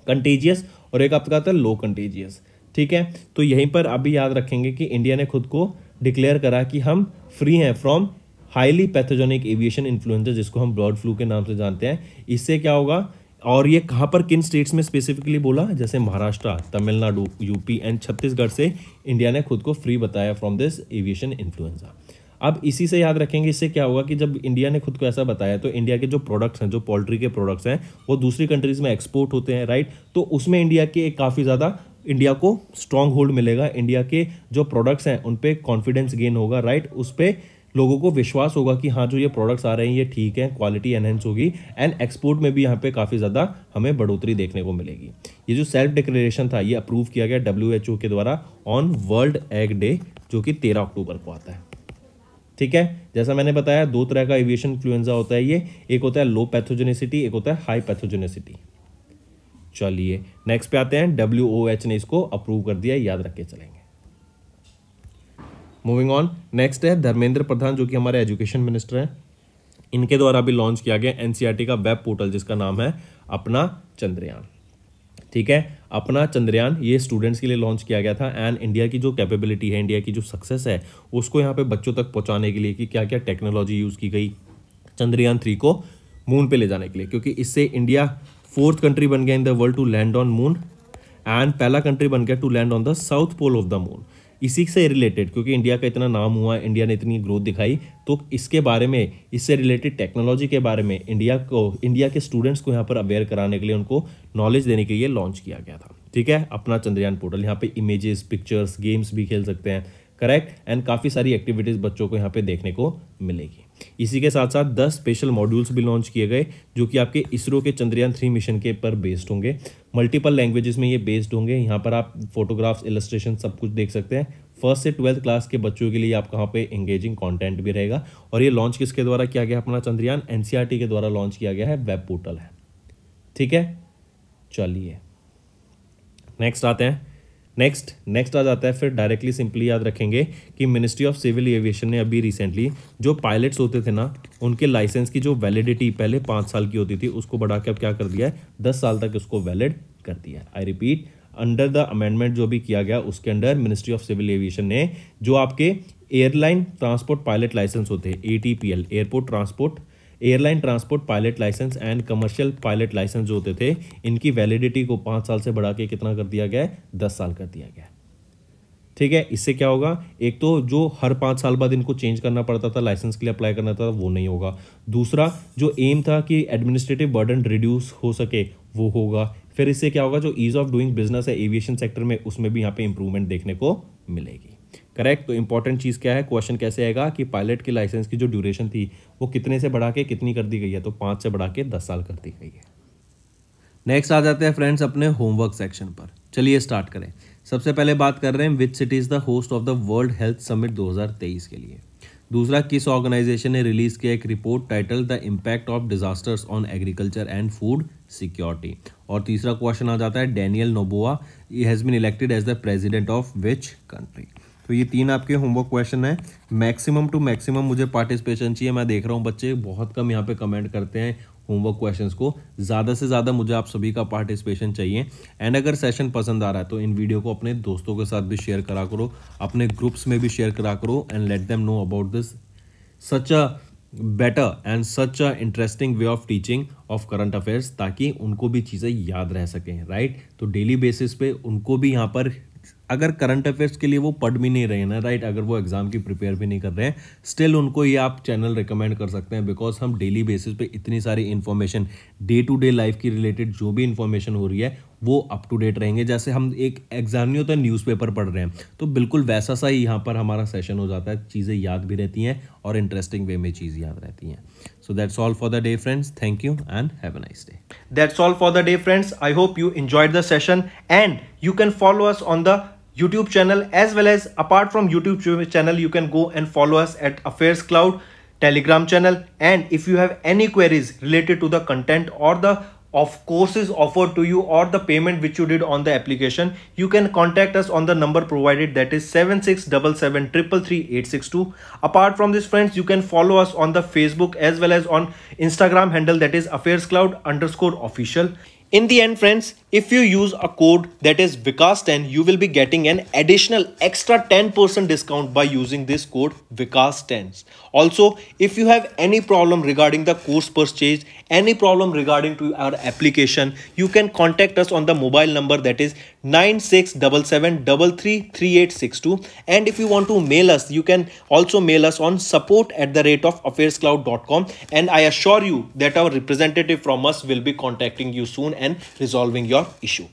कंटेजियस और एक आपका आता है लो कंटेजियस। ठीक है, तो यहीं पर अभी याद रखेंगे कि इंडिया ने खुद को डिक्लेयर करा कि हम फ्री हैं from highly pathogenic aviation influenza जिसको हम बर्ड फ्लू के नाम से जानते हैं। इससे क्या होगा, और ये कहाँ पर किन स्टेट्स में स्पेसिफिकली बोला, जैसे महाराष्ट्र, तमिलनाडु, यूपी एंड छत्तीसगढ़ से इंडिया ने खुद को फ्री बताया फ्रॉम दिस एविएशन इन्फ्लुएंजा। अब इसी से याद रखेंगे, इससे क्या होगा कि जब इंडिया ने खुद को ऐसा बताया तो इंडिया के जो प्रोडक्ट्स हैं, जो पोल्ट्री के प्रोडक्ट्स हैं, वो दूसरी कंट्रीज में एक्सपोर्ट होते हैं, राइट। तो उसमें इंडिया के काफ़ी ज़्यादा इंडिया को स्ट्रॉन्ग होल्ड मिलेगा। इंडिया के जो प्रोडक्ट्स हैं उन पर कॉन्फिडेंस गेन होगा, राइट। उस पर लोगों को विश्वास होगा कि हाँ जो ये प्रोडक्ट्स आ रहे हैं ये ठीक है, क्वालिटी एनहेंस होगी एंड एक्सपोर्ट में भी यहाँ पे काफ़ी ज़्यादा हमें बढ़ोतरी देखने को मिलेगी। ये जो सेल्फ डिक्लेरेशन था ये अप्रूव किया गया WHO के द्वारा ऑन वर्ल्ड एग डे जो कि 13 अक्टूबर को आता है। ठीक है, जैसा मैंने बताया दो तरह का एविएशन इन्फ्लुएंजा होता है, ये एक होता है लो पैथोजेनिसिटी, एक होता है हाई पैथोजेनिसिटी। चलिए नेक्स्ट पे आते हैं, WOH ने इसको अप्रूव कर दिया, याद रख के चलेंगे। मूविंग ऑन, नेक्स्ट है धर्मेंद्र प्रधान जो कि हमारे एजुकेशन मिनिस्टर हैं। इनके द्वारा भी लॉन्च किया गया NCERT का वेब पोर्टल जिसका नाम है अपना चंद्रयान। ठीक है, अपना चंद्रयान ये स्टूडेंट्स के लिए लॉन्च किया गया था एंड इंडिया की जो कैपेबिलिटी है, इंडिया की जो सक्सेस है उसको यहाँ पे बच्चों तक पहुँचाने के लिए कि क्या क्या टेक्नोलॉजी यूज़ की गई चंद्रयान 3 को मून पे ले जाने के लिए, क्योंकि इससे इंडिया 4th कंट्री बन गया in the world to land on moon and पहला कंट्री बन गया to land on the south pole of the moon. इसी से रिलेटेड, क्योंकि इंडिया का इतना नाम हुआ, इंडिया ने इतनी ग्रोथ दिखाई, तो इसके बारे में, इससे रिलेटेड टेक्नोलॉजी के बारे में इंडिया के स्टूडेंट्स को यहाँ पर अवेयर कराने के लिए, उनको नॉलेज देने के लिए लॉन्च किया गया था। ठीक है, अपना चंद्रयान पोर्टल, यहाँ पे इमेजेस, पिक्चर्स, गेम्स भी खेल सकते हैं, करेक्ट, एंड काफ़ी सारी एक्टिविटीज़ बच्चों को यहाँ पे देखने को मिलेगी। इसी के साथ साथ 10 स्पेशल मॉड्यूल्स भी लॉन्च किए गए जो कि आपके इसरो के चंद्रयान 3 मिशन के पर बेस्ड होंगे। मल्टीपल लैंग्वेजेस में ये बेस्ड होंगे। यहाँ पर आप फोटोग्राफ्स, इलस्ट्रेशन सब कुछ देख सकते हैं। 1st से 12th क्लास के बच्चों के लिए आपका यहाँ पे एंगेजिंग कंटेंट भी रहेगा। और ये लॉन्च किसके द्वारा किया गया, अपना चंद्रयान NCERT के द्वारा लॉन्च किया गया है, वेब पोर्टल है। ठीक है, चलिए नेक्स्ट आते हैं। नेक्स्ट आ जाता है फिर डायरेक्टली सिंपली याद रखेंगे कि मिनिस्ट्री ऑफ सिविल एविएशन ने अभी रिसेंटली जो पायलट्स होते थे ना, उनके लाइसेंस की जो वैलिडिटी पहले 5 साल की होती थी उसको बढ़ा के अब क्या कर दिया है, 10 साल तक उसको वैलिड कर दिया है। I repeat, under the amendment जो भी किया गया उसके अंडर मिनिस्ट्री ऑफ सिविल एविएशन ने जो आपके एयरलाइन ट्रांसपोर्ट पायलट लाइसेंस होते हैं, ATPL, airline transport pilot licence and commercial pilot licence जो होते थे, इनकी वैलिडिटी को 5 साल से बढ़ा के कितना कर दिया गया है, 10 साल कर दिया गया है। ठीक है, इससे क्या होगा, एक तो जो हर 5 साल बाद इनको चेंज करना पड़ता था, लाइसेंस के लिए अप्लाई करना था, वो नहीं होगा। दूसरा जो एम था कि एडमिनिस्ट्रेटिव बर्डन रिड्यूस हो सके, वो होगा। फिर इससे क्या होगा, जो ईज ऑफ डूइंग बिजनेस है एविएशन सेक्टर में, उसमें भी यहाँ पे इंप्रूवमेंट देखने को मिलेगी। करेक्ट, तो इंपॉर्टेंट चीज़ क्या है, क्वेश्चन कैसे आएगा कि पायलट के लाइसेंस की जो ड्यूरेशन थी वो कितने से बढ़ा के कितनी कर दी गई है, तो 5 से बढ़ा के 10 साल कर दी गई है। नेक्स्ट आ जाते हैं फ्रेंड्स अपने होमवर्क सेक्शन पर। चलिए स्टार्ट करें। सबसे पहले बात कर रहे हैं which city is the host of the world health summit 2023 के लिए। दूसरा, किस ऑर्गेनाइजेशन ने रिलीज किया एक report title the impact of disasters on agriculture and food security. और तीसरा क्वेश्चन आ जाता है Daniel Noboa has been elected as the president of which country. तो ये 3 आपके होमवर्क क्वेश्चन है। मैक्सिमम टू मैक्सिमम मुझे पार्टिसिपेशन चाहिए। मैं देख रहा हूँ बच्चे बहुत कम यहाँ पे कमेंट करते हैं होमवर्क क्वेश्चंस को। ज़्यादा से ज़्यादा मुझे आप सभी का पार्टिसिपेशन चाहिए। एंड अगर सेशन पसंद आ रहा है तो इन वीडियो को अपने दोस्तों के साथ भी शेयर करा करो, अपने ग्रुप्स में भी शेयर करा करो and let them know about this such a better and such a interesting way of teaching of current affairs, ताकि उनको भी चीज़ें याद रह सकें, राइट। तो डेली बेसिस पे उनको भी यहाँ पर अगर करंट अफेयर्स के लिए वो पढ़ भी नहीं रहे ना, राइट, अगर वो एग्जाम की प्रिपेयर भी नहीं कर रहे हैं, स्टिल उनको ये आप चैनल रिकमेंड कर सकते हैं, बिकॉज हम डेली बेसिस पे इतनी सारी information day to day life की रिलेटेड जो भी इन्फॉर्मेशन हो रही है वो अप टू डेट रहेंगे। जैसे हम एक एग्जाम नहीं होता न्यूज़पेपर पढ़ रहे हैं, तो बिल्कुल वैसा सा ही यहाँ पर हमारा सेशन हो जाता है। चीज़ें याद भी रहती हैं और इंटरेस्टिंग वे में चीज़ याद रहती हैं। So that's all for the day, friends. Thank you and have a nice day. That's all for the day, friends. I hope you enjoyed the session, and you can follow us on the YouTube channel, as well as apart from YouTube channel, you can go and follow us at Affairs Cloud Telegram channel. And if you have any queries related to the content or the of courses offered to you or the payment which you did on the application, you can contact us on the number provided, that is 7677333862. Apart from this, friends, you can follow us on the Facebook as well as on Instagram handle, that is affairscloud_official. In the end, friends, if you use a code that is Vikas10, you will be getting an additional extra 10% discount by using this code Vikas10. Also, if you have any problem regarding the course purchase, any problem regarding to our application, you can contact us on the mobile number, that is 9677333862. And if you want to mail us, you can also mail us on support@affairscloud.com, and I assure you that our representative from us will be contacting you soon and resolving your issue.